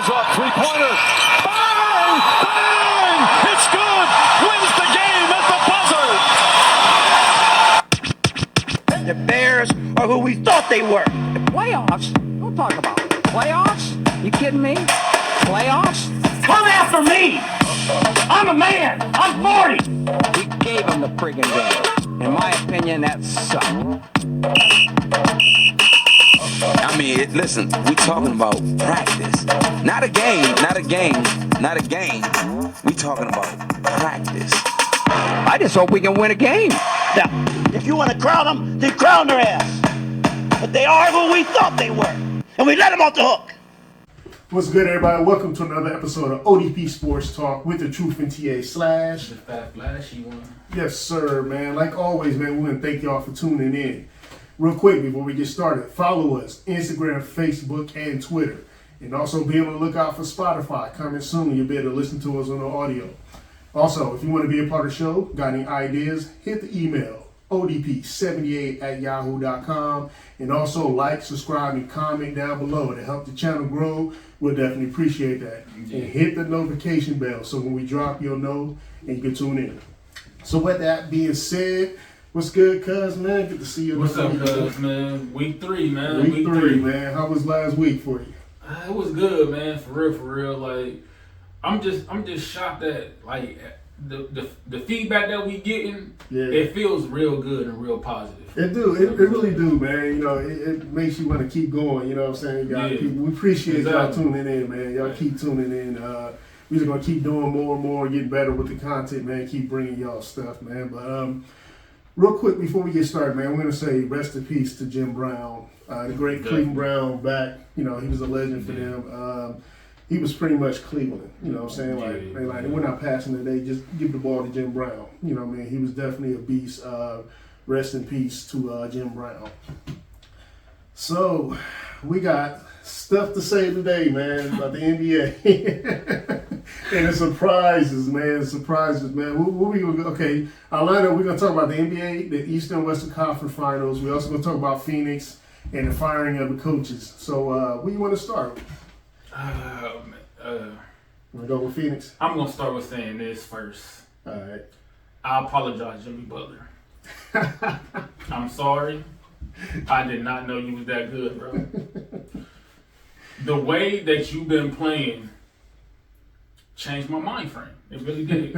goes up, three-pointer. Bang! Bang! It's good! Wins the game at the buzzer! The Bears are who we thought they were. Playoffs? Don't talk about it. Playoffs? You kidding me? Playoffs? Come after me! I'm a man! I'm 40! We gave them the friggin' game. In my opinion, that sucked. I mean, listen, we talking about practice. Not a game. We talking about practice. I just hope we can win a game. Now, if you want to crown them, then crown their ass. But they are who we thought they were. And we let them off the hook. What's good, everybody? Welcome to another episode of O.D.P Sports Talk with the Truth and TA Slash. The fat flashy one. Yes, sir, man. Like always, man, we want to thank y'all for tuning in. Real quick, before we get started, follow us, Instagram, Facebook, and Twitter. And also be on the lookout for Spotify. Coming soon, you'll be able to listen to us on the audio. Also, if you want to be a part of the show, got any ideas, hit the email, odp78@yahoo.com. And also like, subscribe, and comment down below to help the channel grow. We'll definitely appreciate that. Yeah. And hit the notification bell so when we drop, you'll know and you can tune in. So with that being said, what's good, cuz, man? Good to see you. What's up, cuz, man? Week 3, man. Week three, man. How was last week for you? It was good, man. For real. Like, I'm just shocked at like the feedback that we getting. Yeah. It feels real good and real positive. It really do, man. You know, it makes you want to keep going. You know what I'm saying? We appreciate y'all tuning in, man. Y'all keep tuning in. We're just gonna keep doing more and more, getting better with the content, man. Keep bringing y'all stuff, man. But real quick before we get started, man, we're gonna say rest in peace to Jim Brown, the great Cleveland Brown back. You know, he was a legend for them. He was pretty much Cleveland. You know what I'm saying? Like we're not passing today. Just give the ball to Jim Brown. You know what I mean? He was definitely a beast. Rest in peace to Jim Brown. So we got stuff to say today, man, about the NBA. And the surprises, man. What we gonna go? Okay, Atlanta, we're gonna talk about the NBA, the Eastern and Western Conference Finals. We're also gonna talk about Phoenix and the firing of the coaches. So where you want to start? Wanna go with Phoenix? I'm gonna start with saying this first. All right. I apologize, Jimmy Butler. I'm sorry. I did not know you was that good, bro. The way that you've been playing changed my mind frame. It really did.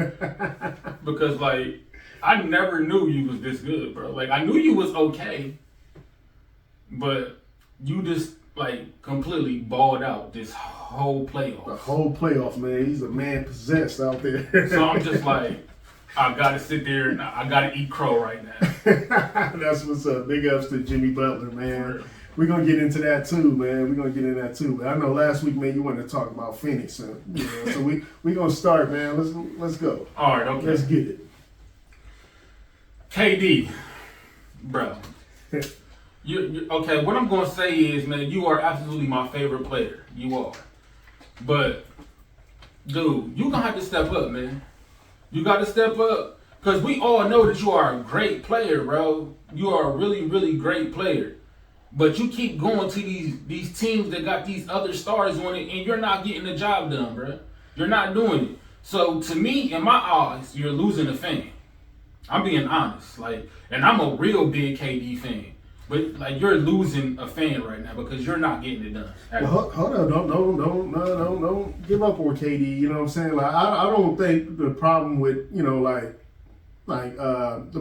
Because, like, I never knew you was this good, bro. Like, I knew you was okay, but you just, like, completely balled out this whole playoff. The whole playoff, man. He's a man possessed out there. So I'm just like, I gotta sit there and I gotta eat crow right now. That's what's up. Big ups to Jimmy Butler, man. We're gonna get into that too, man. But I know last week, man, you wanted to talk about Phoenix, so we gonna start, man. Let's go. All right, okay. Let's get it. KD, bro. You okay? What I'm gonna say is, man, you are absolutely my favorite player. You are, but dude, you gonna have to step up, man. You got to step up because we all know that you are a great player, bro. You are a really, really great player. But you keep going to these teams that got these other stars on it, and you're not getting the job done, bro. You're not doing it. So to me, in my eyes, you're losing a fan. I'm being honest, like, and I'm a real big KD fan. But like you're losing a fan right now because you're not getting it done. Well, hold on, don't give up on KD. You know what I'm saying? Like I don't think the problem with the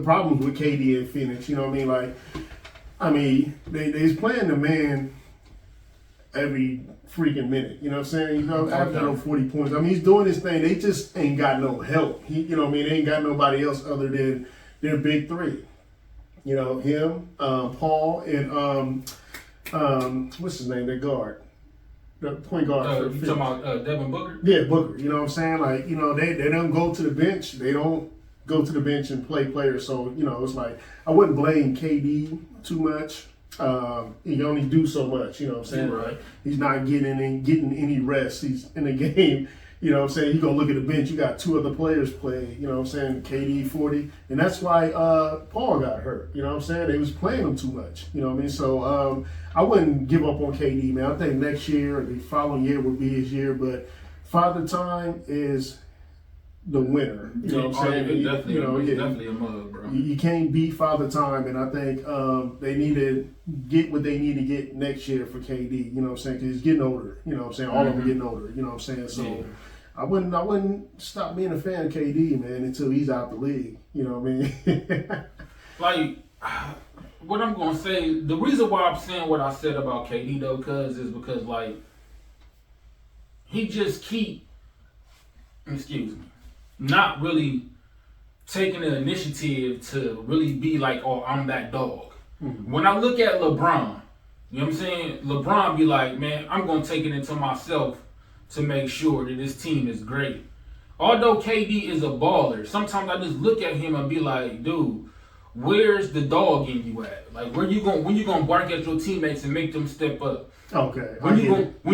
problems with KD and Phoenix. You know what I mean? They's playing the man every freaking minute. You know what I'm saying? After 40 points. I mean, he's doing his thing. They just ain't got no help. They ain't got nobody else other than their big three. You know, him, Paul, and what's his name? That guard, the point guard. You talking about Devin Booker? Yeah, Booker. You know what I'm saying? Like, they don't go to the bench. They don't go to the bench and play players. So, it's like I wouldn't blame KD too much. He can only do so much. You know what I'm saying? Yeah, right. He's not getting any rest. He's in the game. You know what I'm saying? You're going to look at the bench, you got 2 other players play, you know what I'm saying, KD 40. And that's why Paul got hurt. You know what I'm saying? They was playing him too much. You know what I mean? So I wouldn't give up on KD, man. I think next year or the following year would be his year. But Father Time is the winner. You know what I'm saying? He's definitely a mug, bro. You can't beat Father Time, and I think they need to get what they need to get next year for KD. You know what I'm saying? Because he's getting older. You know what I'm saying? All of them getting older. You know what I'm saying? So I wouldn't stop being a fan of KD, man, until he's out the league. You know what I mean? Like, what I'm gonna say, the reason why I'm saying what I said about KD though, is because like he just keep, not really taking the initiative to really be like, oh, I'm that dog. Mm-hmm. When I look at LeBron, you know what I'm saying? LeBron be like, man, I'm gonna take it into myself to make sure that this team is great. Although KD is a baller, sometimes I just look at him and be like, dude, where's the dog in you at? Like, when you gonna bark at your teammates and make them step up? Okay. When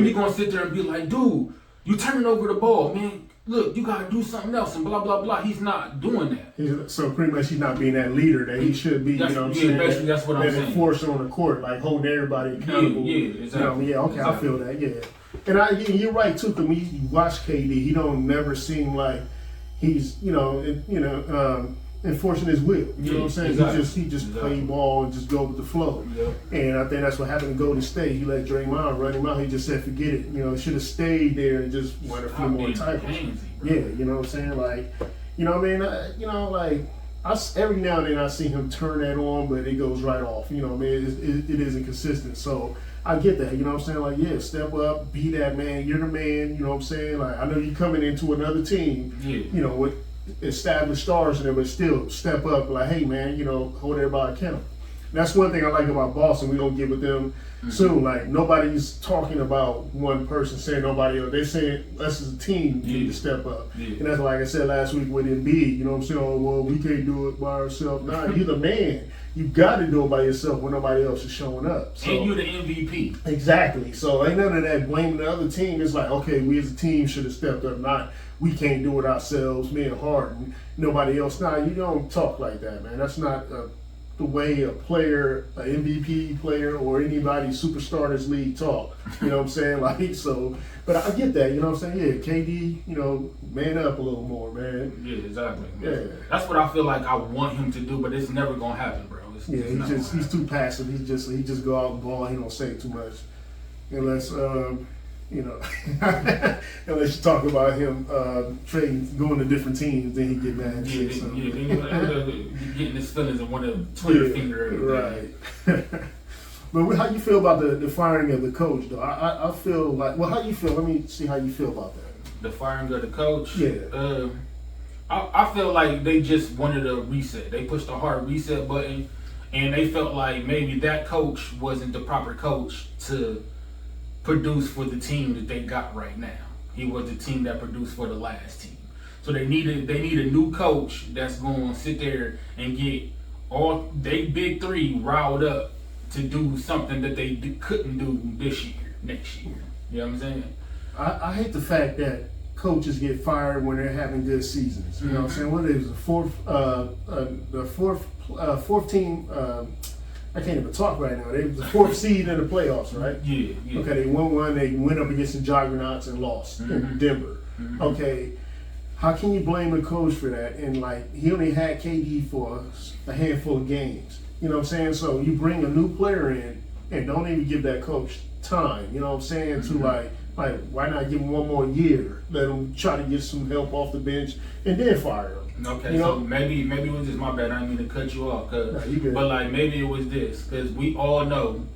you gonna sit there and be like, dude, you turning over the ball, man. Look, you gotta do something else and blah blah blah. He's not doing that. So pretty much he's not being that leader that he should be. You know what I'm saying? Basically that's what I'm saying. Enforcer on the court, like holding everybody accountable. Yeah, exactly. You know, okay, exactly. I feel that. Yeah, and you're right too. Cause when you watch KD, he don't never seem like he's enforcing his will. You know what I'm saying? Exactly. He just play ball and just go with the flow. Yep. And I think that's what happened to Golden State. He let Draymond run him out. He just said, forget it. You know, should have stayed there and just won a few more titles. Yeah, you know what I'm saying? Like, you know what I mean? Every now and then I see him turn that on, but it goes right off. You know what I mean? It isn't consistent. So I get that. You know what I'm saying? Like, yeah, step up, be that man. You're the man. You know what I'm saying? Like, I know you're coming into another team, you know, with established stars in there, but still step up. Like, hey, man, you know, hold everybody accountable. That's one thing I like about Boston. We're going to get with them soon. Like, nobody's talking about one person saying nobody else. They're saying us as a team need to step up. Yeah. And that's like I said last week with Embiid. You know what I'm saying? Oh, well, we can't do it by ourselves. Nah, you're the man. You got to do it by yourself when nobody else is showing up. So, and you're the MVP. Exactly. So ain't none of that blaming the other team. It's like, okay, we as a team should have stepped up. Not we can't do it ourselves, me and Harden, nobody else. Nah, you don't talk like that, man. That's not the way a player, an MVP player, or anybody superstar in this league talk. You know what I'm saying? Like, so, but I get that. You know what I'm saying? Yeah, KD, you know, man up a little more, man. Yeah, exactly. Yeah, that's what I feel like I want him to do, but it's never gonna happen, bro. He's too passive. He just go out and ball. He don't say too much, unless you know, unless you talk about him trading, going to different teams, then he get mad. Then you getting his feelings and want to Twitter finger right. But how you feel about the firing of the coach, though? I feel like, well, how you feel? Let me see how you feel about that. The firing of the coach? Yeah. I feel like they just wanted a reset. They pushed a hard reset button, and they felt like maybe that coach wasn't the proper coach to produce for the team that they got right now. He was the team that produced for the last team. So they need a new coach that's going to sit there and get all they big three riled up to do something that they couldn't do next year. You know what I'm saying? I hate the fact that coaches get fired when they're having good seasons. You know what I'm saying? What is the fourth team? I can't even talk right now. They was the 4th seed in the playoffs, right? Yeah. Okay, they won one. They went up against the Juggernauts and lost in Denver. Okay, how can you blame the coach for that? And like, he only had KD for a handful of games. You know what I'm saying? So you bring a new player in and don't even give that coach time. You know what I'm saying? To like why not give him one more year? Let him try to get some help off the bench and then fire him. Okay, so maybe it was just my bad. I didn't mean to cut you off, but like maybe it was this, because we all know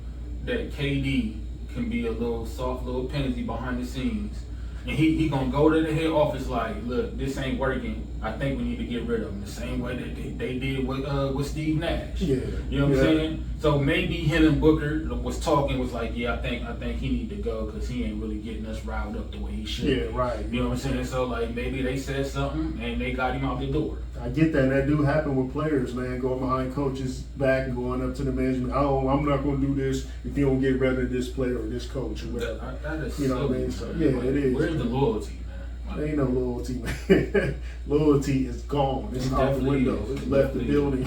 that KD can be a little soft little pansy behind the scenes, and he gonna go to the head office like, look, this ain't working. I think we need to get rid of him the same way that they did with Steve Nash. Yeah, you know what I'm saying? So maybe him and Booker was like, yeah, I think he need to go because he ain't really getting us riled up the way he should. Yeah, right. You know what I'm saying? So like maybe they said something and they got him out the door. I get that. That do happen with players, man, going behind coaches' back and going up to the management. I'm not going to do this if you don't get rid of this player or this coach or whatever. That is, you know what I mean? So yeah, it is. Where's the loyalty, man? There ain't no loyalty, man. Loyalty is gone. It's out the window. It's left the building.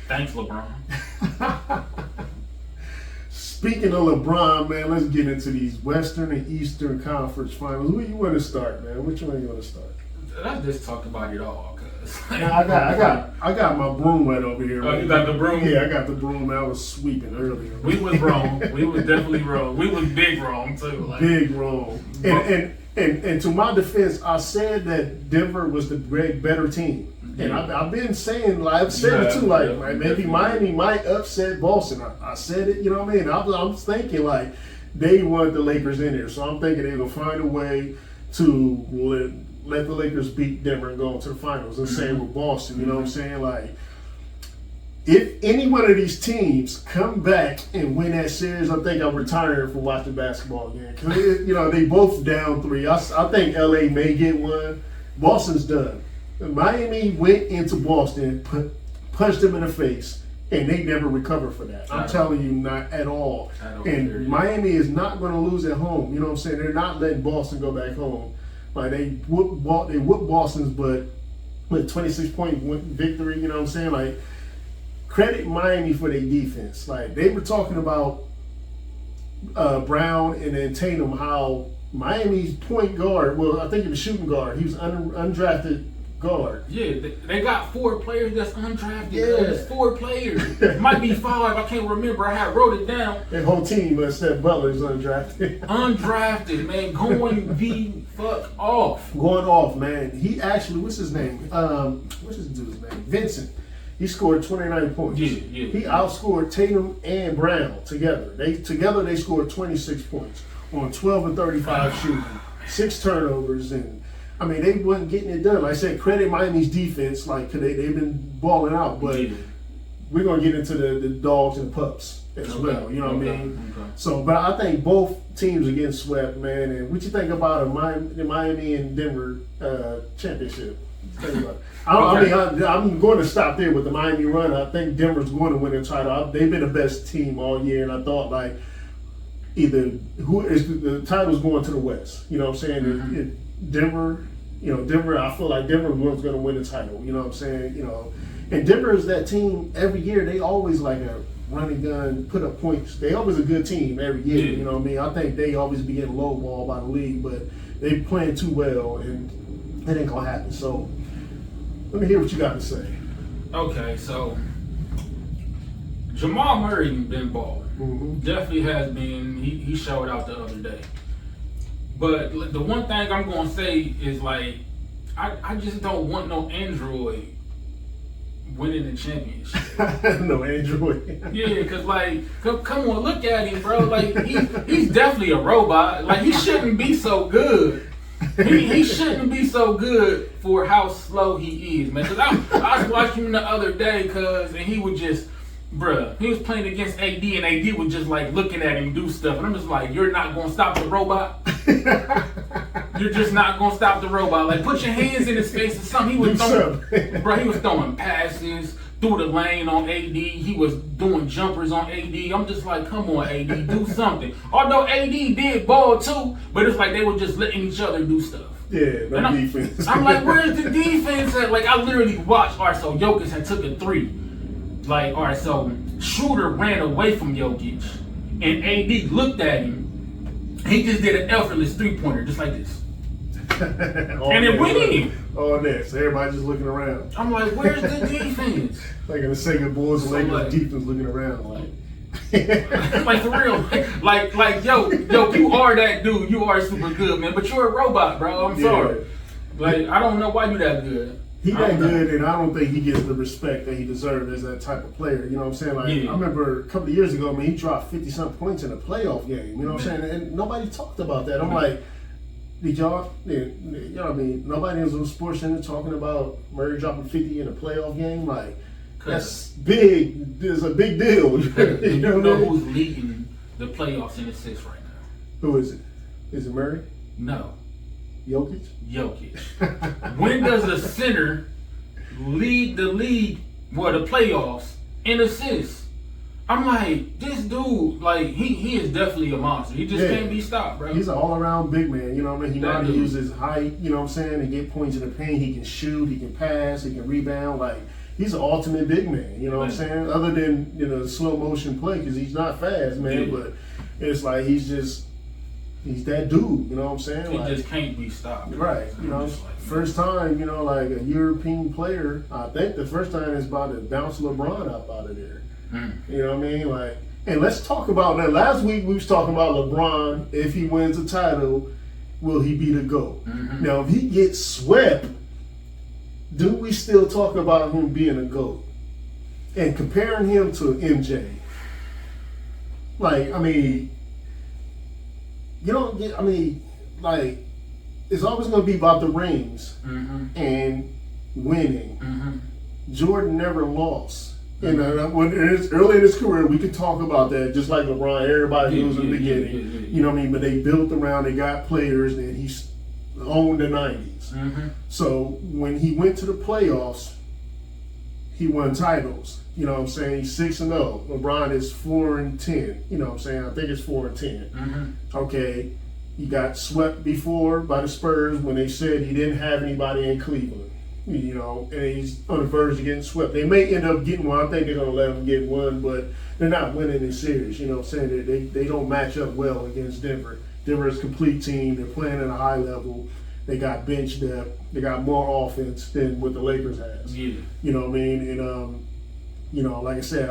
Thanks, LeBron. Speaking of LeBron, man, let's get into these Western and Eastern Conference Finals. Where you want to start, man? Which one you want to start? Let's just talk about it all, cause I got my broom right over here. Oh, man. you got the broom? Yeah, I got the broom. I was sweeping earlier. We was wrong. We was definitely wrong. We was big wrong too. Like, big wrong. And to my defense, I said that Denver was the better team. And I've been saying, like, I've said it too, like maybe Miami might upset Boston. I said it, you know what I mean? I was thinking, like, they want the Lakers in there. So I'm thinking they're going to find a way to let the Lakers beat Denver and go into the finals. And same with Boston, you know what I'm saying? Like, if any one of these teams come back and win that series, I think I'm retiring from watching basketball again. Because, you know, they both down 3. I think LA may get one. Boston's done. Miami went into Boston, punched them in the face, and they never recovered for that. I'm telling you, not at all. And Miami is not going to lose at home. You know what I'm saying? They're not letting Boston go back home. Like, they whooped Boston's butt with 26-point victory. You know what I'm saying? Like, credit Miami for their defense. Like, they were talking about Brown and then Tatum, how Miami's point guard, well, I think he was shooting guard. He was undrafted guard. Yeah, they got 4 players that's undrafted. Yeah. It's 4 players. It might be 5. I can't remember. I wrote it down. That whole team, except Butler, is undrafted. Undrafted, man. Going the fuck off. Going off, man. He actually, what's his name? What's his dude's name? Vincent. He scored 29 points. Yeah. He outscored Tatum and Brown together. They scored 26 points on 12 and 35 shooting, 6 turnovers, and I mean, they wasn't getting it done. Like I said, credit Miami's defense, like, cause they've been balling out. But we're gonna get into the dogs and pups as well. You know what I mean? Okay. So, but I think both teams are getting swept, man. And what you think about the Miami and Denver championship? I'm going to stop there with the Miami run. I think Denver's going to win the title. They've been the best team all year, and I thought, like, either the title's going to the West. You know what I'm saying? Denver, I feel like Denver was going to win the title. You know what I'm saying? You know, and Denver is that team every year. They always like a running gun, put up points. They always a good team every year. You know what I mean? I think they always be getting lowballed by the league, but they playing too well, and it ain't gonna happen. So let me hear what you got to say. Okay, so Jamal Murray been balling. Mm-hmm. Definitely has been. He showed out the other day. But the one thing I'm going to say is, like, I just don't want no Android winning the championship. No Android. Yeah, because, like, come on, look at him, bro. Like, he's definitely a robot. Like, he shouldn't be so good. He shouldn't be so good for how slow he is, man. Because I was watching him the other day, and he would just... Bruh, he was playing against AD, and AD was just like looking at him do stuff. And I'm just like, you're not going to stop the robot? You're just not going to stop the robot. Like, put your hands in his face or something. He was throwing passes through the lane on AD. He was doing jumpers on AD. I'm just like, come on, AD, do something. Although AD did ball too, but it's like they were just letting each other do stuff. Yeah, no defense. I'm like, where's the defense at? Like, I literally watched, all right, so Jokic had took a 3. Like, all right, so Schroeder ran away from Jokic, and AD looked at him. He just did an effortless 3-pointer, just like this. And it went in. All that. So everybody just looking around. I'm like, where's the defense? Like in the Sega Bulls and Lakers defense looking around. Like for real. Like, yo, you are that dude. You are super good, man. But you're a robot, bro. I'm sorry. Like, I don't know why you that good. He that good, and I don't think he gets the respect that he deserves as that type of player. You know what I'm saying? Like, I remember a couple of years ago, man, he dropped 50-something points in a playoff game. You know what I'm saying? And nobody talked about that. I'm like, did y'all, you know what I mean? Nobody was on Sports Center talking about Murray dropping 50 in a playoff game. Like, that's big. It's a big deal. You know who's leading the playoffs in assists right now? Who is it? Is it Murray? No. Jokic? When does a center lead the league, the playoffs, in assists? I'm like, this dude, like, he is definitely a monster. He just can't be stopped, bro. He's an all-around big man, you know what I mean? He knows how to use his height, you know what I'm saying, to get points in the paint. He can shoot, he can pass, he can rebound. Like, he's an ultimate big man, you know what I'm saying? Other than, you know, the slow motion play, because he's not fast, man, but it's like he's that dude, you know what I'm saying? He like, just can't be stopped. Right, you know, first time, you know, like a European player, I think the first time is about to bounce LeBron up out of there. You know what I mean? Like, and let's talk about that. Last week we was talking about LeBron. If he wins a title, will he be the GOAT? Now, if he gets swept, do we still talk about him being a GOAT? And comparing him to MJ, like, I mean, you don't get. I mean, like, it's always going to be about the rings and winning. Jordan never lost. And when it's early in his career, we could talk about that, just like LeBron. Everybody knows in the beginning, you know what I mean? But they built around, they got players, and he owned the 90s. So when he went to the playoffs, he won titles. You know what I'm saying? He's 6-0. LeBron is 4-10. You know what I'm saying? I think it's 4-10. Okay, he got swept before by the Spurs when they said he didn't have anybody in Cleveland. You know, and he's on the verge of getting swept. They may end up getting one. I think they're going to let him get one, but they're not winning this series. You know what I'm saying? They don't match up well against Denver. Denver is a complete team. They're playing at a high level. They got bench depth. They got more offense than what the Lakers has. You know what I mean? And, you know, like I said,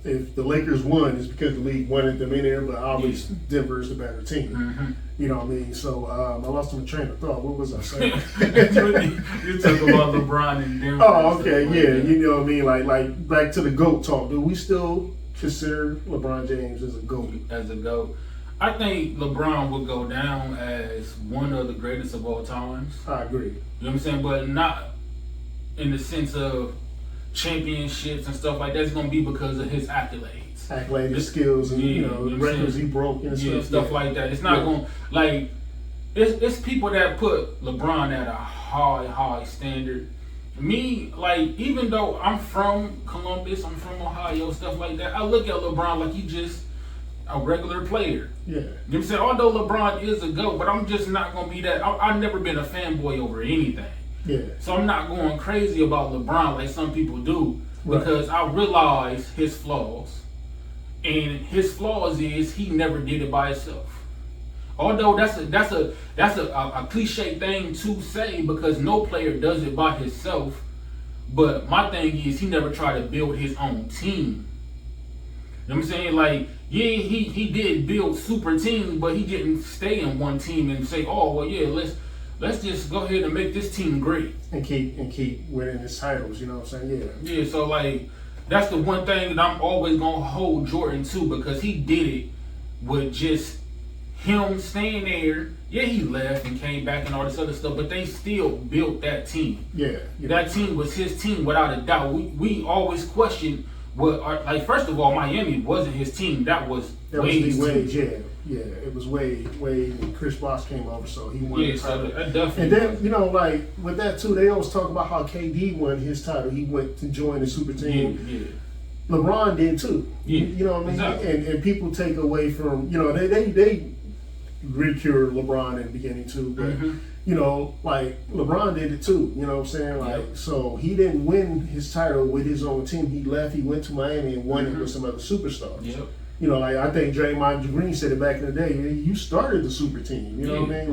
if the Lakers won, it's because the league wanted them in there, but obviously Denver is the better team. You know what I mean? So I lost my train of thought. What was I saying? You talk about LeBron and Denver. Oh, okay, yeah. You know what I mean? Like back to the GOAT talk. Do we still consider LeBron James as a GOAT? As a GOAT. I think LeBron would go down as one of the greatest of all times. I agree. You know what I'm saying? But not in the sense of championships and stuff like that. It's going to be because of his accolades. His skills and, you know, the records he broke and stuff like that. It's not going to, like, it's people that put LeBron at a high standard. Me, like, even though I'm from Columbus, I'm from Ohio, stuff like that, I look at LeBron like he's just a regular player. You know what I'm saying? Although LeBron is a GOAT, but I'm just not going to be that. I've never been a fanboy over anything. So I'm not going crazy about LeBron like some people do, because I realize his flaws. And his flaws is he never did it by himself. Although that's a cliche thing to say, because no player does it by himself. But my thing is he never tried to build his own team. You know what I'm saying? Like, yeah, he did build super teams, but he didn't stay in one team and say, oh well, yeah, let's just go ahead and make this team great and keep winning his titles. You know what I'm saying? Yeah. So like, that's the one thing that I'm always gonna hold Jordan to, because he did it with just him staying there. Yeah, he left and came back and all this other stuff, but they still built that team. That team was his team without a doubt. We always question like, first of all, Miami wasn't his team. That was Wade's team. Yeah, it was Wade and Chris Bosh came over, so he won the title. So definitely. And then, you know, like, with that too, they always talk about how KD won his title. He went to join the super team. LeBron did too. You know what I mean? Exactly. And people take away from, you know, they ridiculed LeBron in the beginning too, but you know, like, LeBron did it too. You know what I'm saying? Like, so he didn't win his title with his own team. He left. He went to Miami and won it with some other superstars. You know, like, I think Draymond Green said it back in the day. You started the super team. You know what I mean?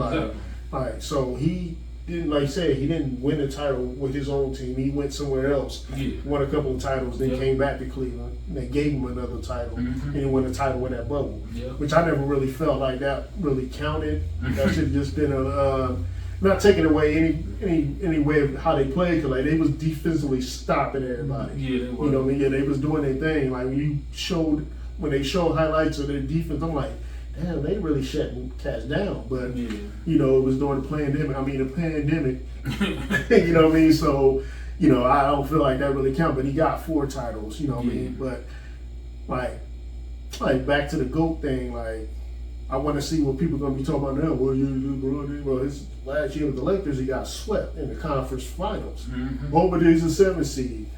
Like, so he didn't, like I said, he didn't win the title with his own team. He went somewhere else, won a couple of titles, then came back to Cleveland. And they gave him another title, and he won a title with that bubble, which I never really felt like that really counted. That should have just been not taking away any way of how they played, because like, they was defensively stopping everybody. You know what I mean? Yeah, they was doing their thing. Like, when they showed highlights of their defense, I'm like, damn, they really shutting cats down. But you know, it was during the pandemic. You know what I mean? So, you know, I don't feel like that really counts. But he got 4 titles. You know what I mean? But like back to the GOAT thing, like, I want to see what people are going to be talking about now. Well, his last year with the Lakers, he got swept in the conference finals. But he's a 7 seed.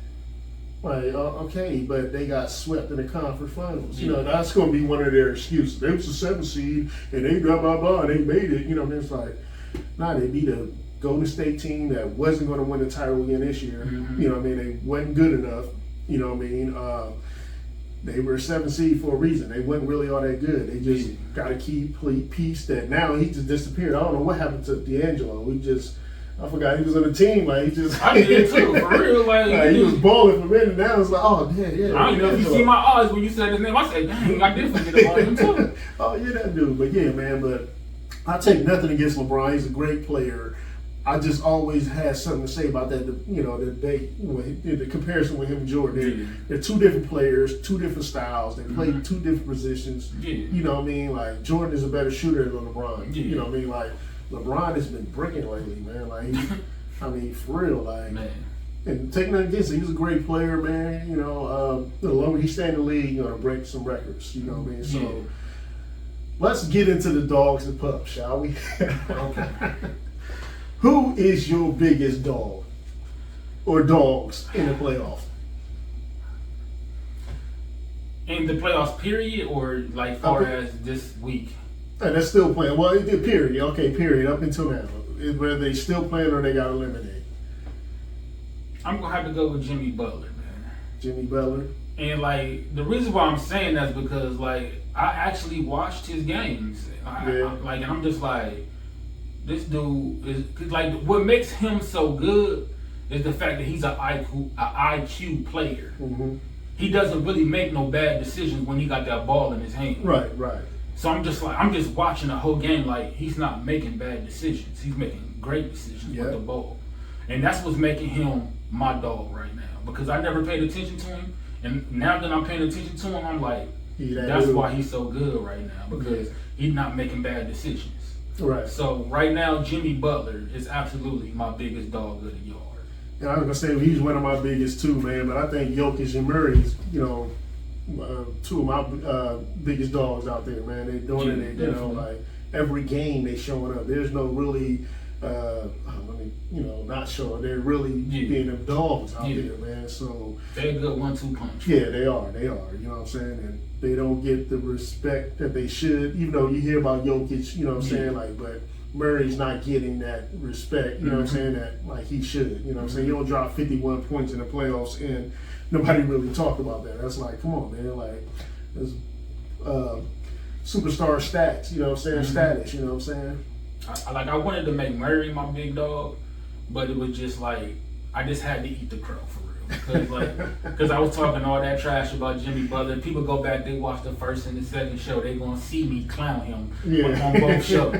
Like, okay, but they got swept in the conference finals. You know, that's going to be one of their excuses. They was a 7th seed, and they blah, blah, blah, and they made it. You know, it's like, nah, they beat a Golden State team that wasn't going to win the title again this year. You know what I mean? They wasn't good enough. You know what I mean? They were a 7th seed for a reason. They wasn't really all that good. They just got a key piece that now he just disappeared. I don't know what happened to D'Angelo. I forgot he was on the team. Like, he just. I did too, for real. Like he was balling for a minute. Now it's like, oh, damn, yeah. I don't know if you see my eyes when you said his name. I said, dang, I did forget about him too. Oh, yeah, that dude. But yeah, man, but I take nothing against LeBron. He's a great player. I just always had something to say about that. The comparison with him and Jordan. They're two different players, two different styles. They play two different positions. You know what I mean? Like, Jordan is a better shooter than LeBron. You know what I mean? Like, LeBron has been bricking lately, man. Like, I mean, for real, like. Man. And taking nothing against him, he's a great player, man. You know, the longer he stay in the league, he's gonna break some records. You know what I mean? So, let's get into the dogs and pups, shall we? Okay. Who is your biggest dog or dogs in the playoffs? In the playoffs, period, or like far as this week? And they're still playing. Well, it did, period. Okay, period. Up until now. Whether they still playing or they got eliminated. I'm going to have to go with Jimmy Butler, man. Jimmy Butler? And, like, the reason why I'm saying that is because, like, I actually watched his games. And I'm just like, this dude is, cause like, what makes him so good is the fact that he's an IQ player. Mm-hmm. He doesn't really make no bad decisions when he got that ball in his hand. Right. So I'm just watching the whole game like he's not making bad decisions. He's making great decisions with the ball. And that's what's making him my dog right now. Because I never paid attention to him. And now that I'm paying attention to him, I'm like, that's why he's so good right now. Because he's not making bad decisions. Right. So right now, Jimmy Butler is absolutely my biggest dog of the yard. Yeah, I was gonna say he's one of my biggest too, man. But I think Jokic and Murray's, two of my biggest dogs out there, man. They're doing it. You know, like every game they showing up. There's no really, not showing. They're really being them dogs out there, man. So they're a good 1-2 punch. Yeah, they are. You know what I'm saying? And they don't get the respect that they should. Even though you hear about Jokic, you know what I'm saying? Like, but Murray's not getting that respect. You know what I'm saying? That like he should. You know what I'm saying? You don't drop 51 points in the playoffs and nobody really talked about that. That's like, come on, man. Like, there's superstar stats. You know what I'm saying? Status. You know what I'm saying? I wanted to make Murray my big dog, but it was just like I just had to eat the crow for real. Because I was talking all that trash about Jimmy Butler. People go back, they watch the first and the second show, they're going to see me clown him on both shows.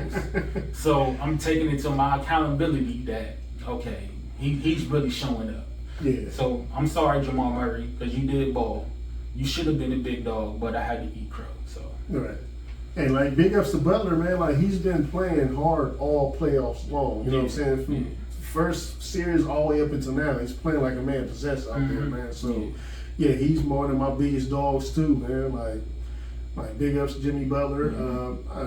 So I'm taking it to my accountability that, okay, he's really showing up. Yeah. So I'm sorry, Jamal Murray, because you did ball. You should have been a big dog, but I had to eat crow. So. Right. And like big ups to Butler, man. Like he's been playing hard all playoffs long. You know what I'm saying? From first series all the way up until now, he's playing like a man possessed out there, man. So yeah, he's one of my biggest dogs too, man. Like big ups to Jimmy Butler.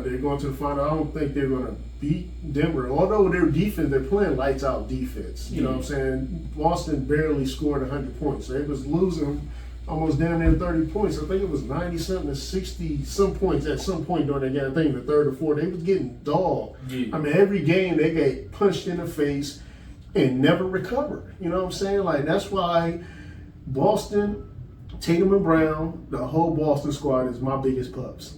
They're going to the final. I don't think they're going to beat Denver, although their defense, they're playing lights out defense. You know what I'm saying? Boston barely scored 100 points. They was losing almost down there 30 points. I think it was 90-something to 60-some points at some point during that game. I think the third or fourth, they was getting dogged. I mean, every game they get punched in the face and never recovered. You know what I'm saying? Like, that's why Boston, Tatum and Brown, the whole Boston squad is my biggest pups.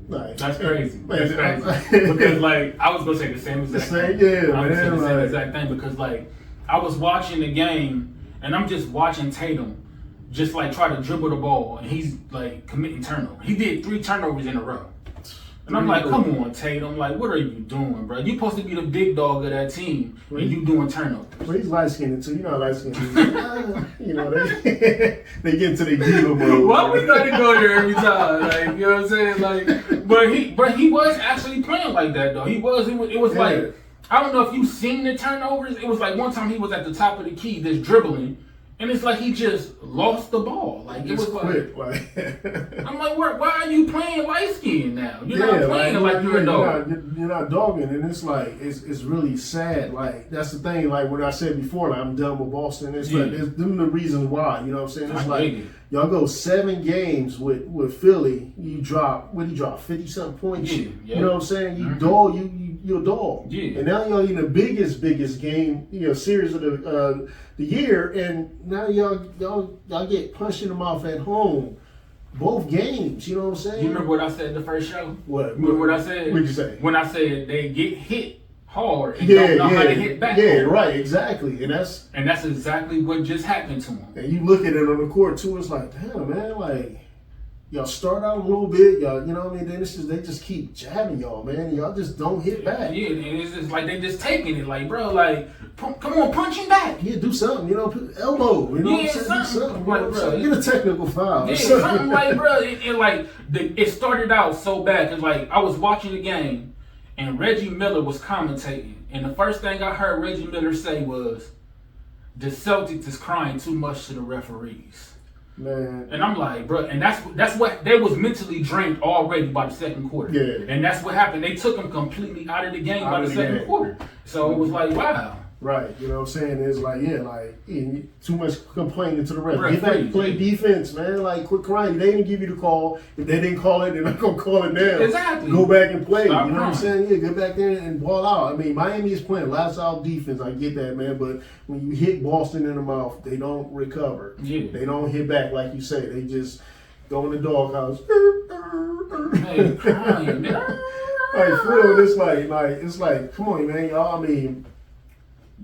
Like, that's crazy. That's crazy. Because, like, I was going to say the same exact thing. I was going to say the same exact thing because, like, I was watching the game and I'm just watching Tatum just like try to dribble the ball, and he's like committing turnovers. He did 3 turnovers in a row. And I'm like, come on, Tatum, like, what are you doing, bro? You're supposed to be the big dog of that team, and you doing turnovers. Well, he's light-skinned, too. You know how light-skinned he is. You know, they get into the diva mode. Why we gotta go there every time? Like, you know what I'm saying? Like, but he was actually playing like that, though. It was like, I don't know if you've seen the turnovers. It was like one time he was at the top of the key, just dribbling, And it's like he just lost the ball. Like it was quick, like I'm like, why are you playing light skin now? You're not playing like you're a dog. You're not dogging, and it's like it's really sad. Like that's the thing. Like what I said before, like I'm done with Boston. It's like there's them the reasons why. You know what I'm saying? It's like y'all go 7 games with Philly. You drop 50-something points. Yeah. You know what I'm saying? You dog. You're a dog. Yeah. And now y'all in the biggest game, series of the year, and now y'all get punched in the mouth at home, both games. You know what I'm saying? You remember what I said the first show? What? Remember what I said? What'd you say? When I said they get hit hard and don't know how to hit back. Yeah, right, exactly, and that's exactly what just happened to him. And you look at it on the court too. It's like, damn, man, like. Y'all start out a little bit, y'all, you know what I mean? Then they just keep jabbing y'all, man. Y'all just don't hit back. Yeah, and it's just like they just taking it, like, bro, like, come on, punch him back. Yeah, do something, elbow, you know what I'm saying? Do something, like, bro. Get a technical foul. Yeah, something like, bro, it started out so bad, because, like, I was watching the game, and Reggie Miller was commentating, and the first thing I heard Reggie Miller say was, the Celtics is crying too much to the referees. Man. And I'm like, bro, and that's what they was mentally drained already by the second quarter. Yeah. And that's what happened. They took him completely out of the game by the second quarter. So it was like, wow. Right, you know what I'm saying? It's like, too much complaining to the ref. Get back and play defense, man. Like, quit crying. They didn't give you the call. If they didn't call it, they're not going to call it now. Exactly. Go back and play. Stop you know crying. what I'm saying? Yeah, get back there and ball out. I mean, Miami is playing last out defense. I get that, man. But when you hit Boston in the mouth, they don't recover. Yeah. They don't hit back like you say. They just go in the doghouse. Hey, crying, man. Like, for real, it's like, come on, man. Y'all, I mean,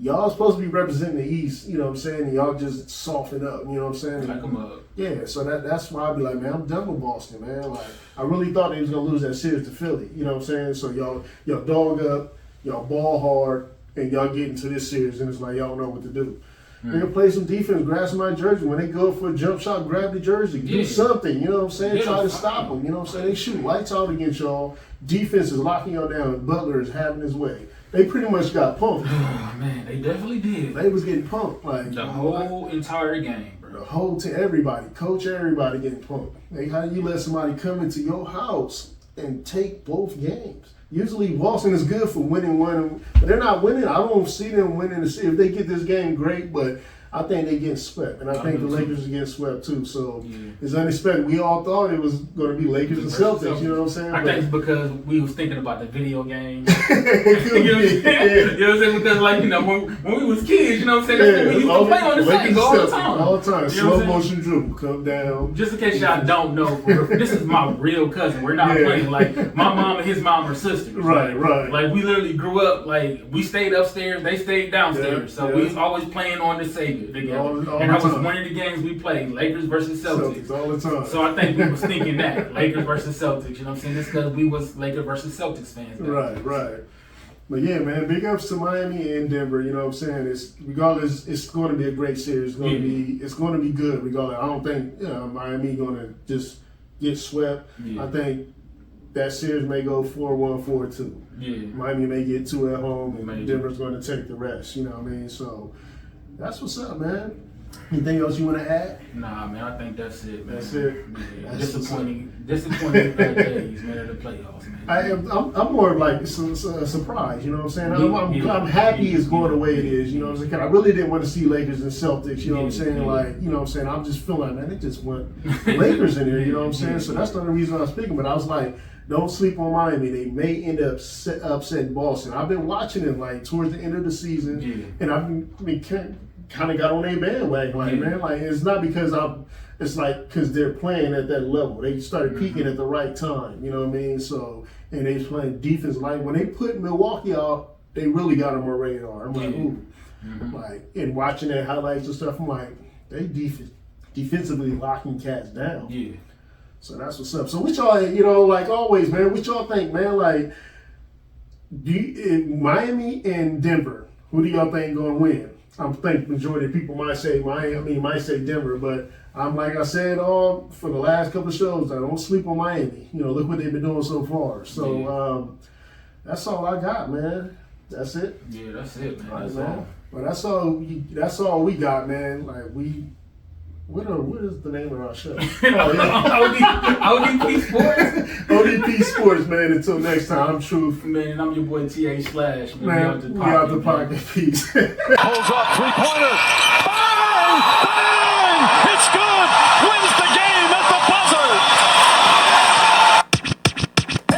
y'all supposed to be representing the East, you know what I'm saying? And y'all just soften up, you know what I'm saying? Like them up. Yeah, so that's why I'd be like, man, I'm done with Boston, man. Like, I really thought they was gonna lose that series to Philly, you know what I'm saying? So y'all dog up, y'all ball hard, and y'all get into this series, and it's like y'all don't know what to do. They're gonna play some defense, grab somebody's jersey. When they go for a jump shot, grab the jersey, do something, you know what I'm saying? Try to stop them, you know what I'm saying? They shoot lights out against y'all. Defense is locking y'all down. Butler is having his way. They pretty much got pumped. Oh, man, they definitely did. They was getting pumped. Like the whole entire game, bro. The whole team, everybody, coach, everybody getting pumped. Like, how you let somebody come into your house and take both games? Usually Boston is good for winning one, but they're not winning. I don't see them winning the series. If they get this game, great, but I think they get swept, and I think the Lakers get swept too. So it's unexpected. We all thought it was going to be Lakers and Celtics. You know what I'm saying? I think it's because we was thinking about the video game. You know what I'm saying? Because when we was kids, you know what I'm saying? We used to play on the same all the time. All the time. Slow motion dribble, come down. Just in case y'all don't know, this is my real cousin. We're not playing like my mom and his mom are sisters. Right. Like we literally grew up like we stayed upstairs, they stayed downstairs. So we was always playing on the Savior together. All and that was one of the games we played, Lakers versus Celtics. All the time. So I think we was thinking that, Lakers versus Celtics, you know what I'm saying? It's because we was Lakers versus Celtics fans. Right. But yeah, man, big ups to Miami and Denver, you know what I'm saying? It's going to be a great series. It's going to be good regardless. I don't think Miami going to just get swept. I think that series may go 4-1, 4-2. Yeah. Miami may get 2 at home, and Denver's going to take the rest, you know what I mean? So that's what's up, man. Anything else you want to add? Nah, man, I think that's it, man. That's it. Yeah. Disappointing days, man, of the playoffs, man. I'm more of like a surprise, you know what I'm saying? I'm happy it's going the way it is, you know what I'm saying? I really didn't want to see Lakers and Celtics, you know what I'm saying? Like, you know what I'm saying? I'm just feeling like, man, they just want Lakers in here, you know what I'm saying? So that's not the reason I'm speaking, but I was like, don't sleep on Miami. They may end up upsetting Boston. I've been watching them like towards the end of the season, and I've been kind of got on their bandwagon, like man, like it's not because it's like because they're playing at that level. They started peaking at the right time, you know what I mean? So and they was playing defense. Like when they put Milwaukee out, they really got on my radar. I'm like, ooh, like and watching their highlights and stuff, I'm like, they defensively locking cats down. Yeah. So that's what's up. So what y'all, like always, man, what y'all think, man? Like, Miami and Denver, who do y'all think gonna win? I think majority of people might say Miami, might say Denver, but I'm like I said for the last couple of shows, I don't sleep on Miami. You know, look what they've been doing so far. So that's all I got, man. That's it. Yeah, that's it, man. All right, That's man. all. Well, that's all we got, man. Like what is the name of our show? Oh, yeah. O.D.P Sports. O.D.P Sports, man. Until next time, I'm Truth. Man, and I'm your boy T.A. Slash. Man, we out the pocket. Peace. Pulls up, three-pointer. Bang! Bang! It's good! Wins the game at the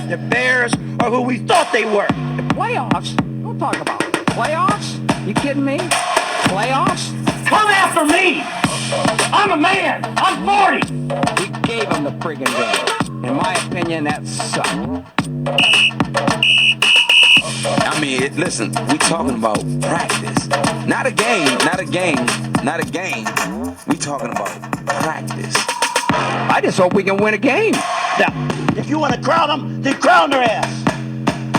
buzzer! The Bears are who we thought they were. Playoffs? Don't talk about it. Playoffs? You kidding me? Playoffs? Come after me! I'm a man! I'm 40! We gave them the friggin' game. In my opinion, that sucked. I mean, listen, we talking about practice. Not a game, not a game, not a game. We talking about practice. I just hope we can win a game. Now, if you want to crown them, then crown their ass.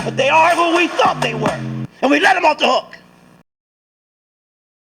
But they are who we thought they were. And we let them off the hook.